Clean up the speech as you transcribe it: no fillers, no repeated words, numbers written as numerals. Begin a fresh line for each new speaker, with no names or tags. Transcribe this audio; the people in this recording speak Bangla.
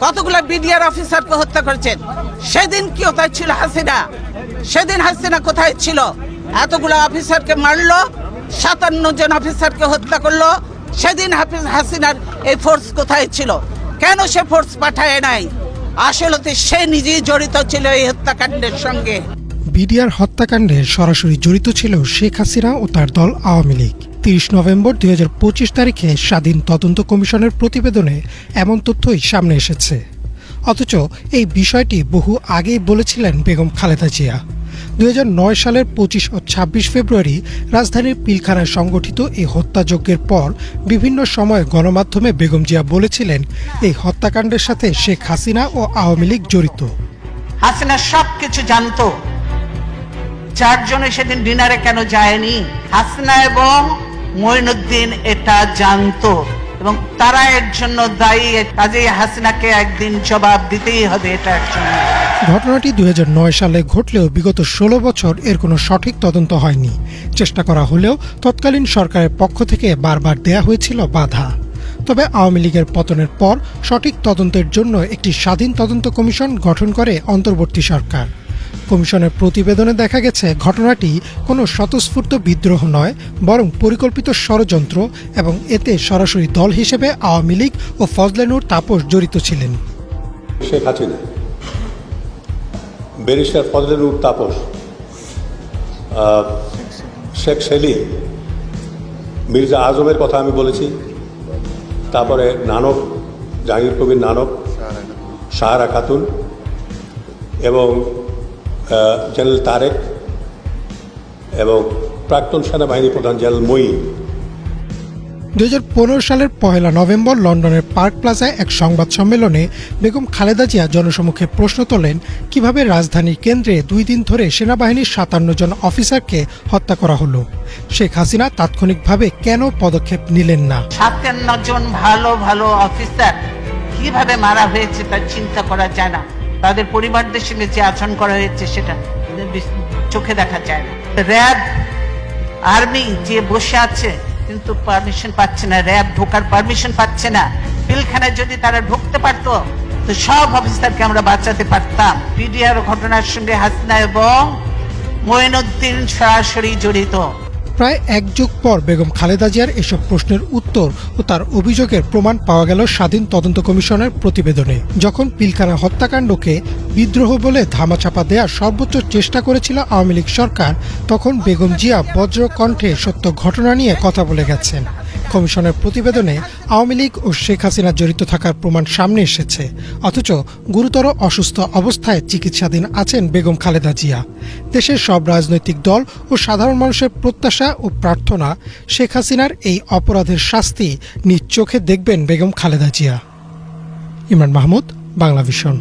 কতগুলো বিডিআর অফিসারকে হত্যা করেছেন। সেদিন কি কোথায় ছিল হাসিনা? সেদিন হাসিনা কোথায় ছিল? এতগুলো অফিসারকে মারলো, 57 জন অফিসারকে হত্যা করলো। সেদিন হাসিনার এই ফোর্স কোথায় ছিল? কেন সে ফোর্স পাঠায় নাই? আসলে সে নিজেই জড়িত ছিল এই হত্যাকাণ্ডের সঙ্গে।
বিডিআর হত্যাকাণ্ডে সরাসরি জড়িত ছিল শেখ হাসিনা ও তার দল আওয়ামী লীগ। 30 নভেম্বর 2025 তারিখে স্বাধীন তদন্ত কমিশনের প্রতিবেদনে এমন তথ্যই সামনে এসেছে। অথচ এই বিষয়টি বহু আগেই বলেছিলেন বেগম খালেদা জিয়া। 2009 সালের 25 ও 26 ফেব্রুয়ারি রাজধানীর পিলখানায় সংগঠিত এই হত্যাযজ্ঞের পর বিভিন্ন সময়ে গণমাধ্যমে বেগম জিয়া বলেছিলেন এই হত্যাকাণ্ডের সাথে শেখ হাসিনা ও আওয়ামী লীগ জড়িত।
হাসিনা সবকিছু জানতো। 4 জনে সেদিন ডিনারে কেন যায়নি? হাসিনা এবং মঈনুদ্দিন এটা জানতো এবং তারা এর জন্য দায়ী। কাজেই হাসিনাকে একদিন জবাব দিতেই হবে এটা জন্য।
ঘটনাটি 2009 সালে ঘটলেও বিগত 16 বছর এর কোনো সঠিক তদন্ত হয়নি। চেষ্টা করা হলেও তৎকালীন সরকারের পক্ষ থেকে বারবার দেয়া হয়েছিল বাধা। তবে আওয়ামী লীগের পতনের পর সঠিক তদন্তের জন্য একটি স্বাধীন তদন্ত কমিশন গঠন করে অন্তর্বর্তী সরকার। কমিশনের প্রতিবেদনে দেখা গেছে ঘটনাটি কোনো স্বতঃস্ফূর্ত বিদ্রোহ নয়, বরং পরিকল্পিত ষড়যন্ত্র এবং এতে সরাসরি দল হিসেবে আওয়ামী লীগ ও ফজলে নূর তাপস জড়িত ছিলেন।
শেখ হাসিনা, ব্যারিস্টার ফজলে নূর তাপস, শেখ সেলিম, মির্জা আজমের কথা আমি বলেছি, তারপরে নানক, জাহাঙ্গীর কবির নানক, সাহারা খাতুন এবং জেনারেল তারেক এবং প্রাক্তন সেনাবাহিনী প্রধান জেনারেল মঈন।
2015 সালের 1 নভেম্বর লন্ডনের পার্ক প্লাজায় এক সংবাদ সম্মেলনে বেগম খালেদা জিয়া জনসমক্ষে প্রশ্ন তোলেন কিভাবে রাজধানীর কেন্দ্রে 2 দিন ধরে সেনাবাহিনীর 57 জন অফিসারকে হত্যা করা হলো। শেখ হাসিনা তাৎক্ষণিকভাবে কেন পদক্ষেপ নিলেন না?
57 জন ভালো ভালো অফিসার কিভাবে মারা হয়েছে তা চিন্তা করা যায় না। তাদের পরিবারদের সঙ্গে যে আচরণ করা হয়েছে সেটা চোখে দেখা যায় না। র্যাব, আর্মি যে বসে আছে কিন্তু পারমিশন পাচ্ছে না, র্যাব ঢোকার পারমিশন পাচ্ছে না। পিলখানায় যদি তারা ঢুকতে পারতো তো সব অফিসারকে আমরা বাঁচাতে পারতাম। বিডিআর ঘটনার সঙ্গে হাসিনা এবং মঈনুদ্দিন সরাসরি জড়িত।
প্রায় 1 যুগ পর বেগম খালেদা জিয়ার এসব প্রশ্নের উত্তর ও তার অভিযোগের প্রমাণ পাওয়া গেল স্বাধীন তদন্ত কমিশনের প্রতিবেদনে। যখন পিলখানা হত্যাকাণ্ডকে বিদ্রোহ বলে ধামাচাপা দেওয়ার সর্বোচ্চ চেষ্টা করেছিল আওয়ামী লীগ সরকার, তখন বেগম জিয়া বজ্র কণ্ঠে সত্য ঘটনা নিয়ে কথা বলে গেছেন। কমিশনের প্রতিবেদনে আওয়ামী লীগ ও শেখ হাসিনা জড়িত থাকার প্রমাণ সামনে এসেছে। অথচ গুরুতর অসুস্থ অবস্থায় চিকিৎসাধীন আছেন বেগম খালেদা জিয়া। দেশের সব রাজনৈতিক দল ও সাধারণ মানুষের প্রত্যাশা ও প্রার্থনা, শেখ হাসিনার এই অপরাধের শাস্তি নিজ চোখে দেখবেন বেগম খালেদা জিয়া। ইমরান মাহমুদ, বাংলা ভিশন।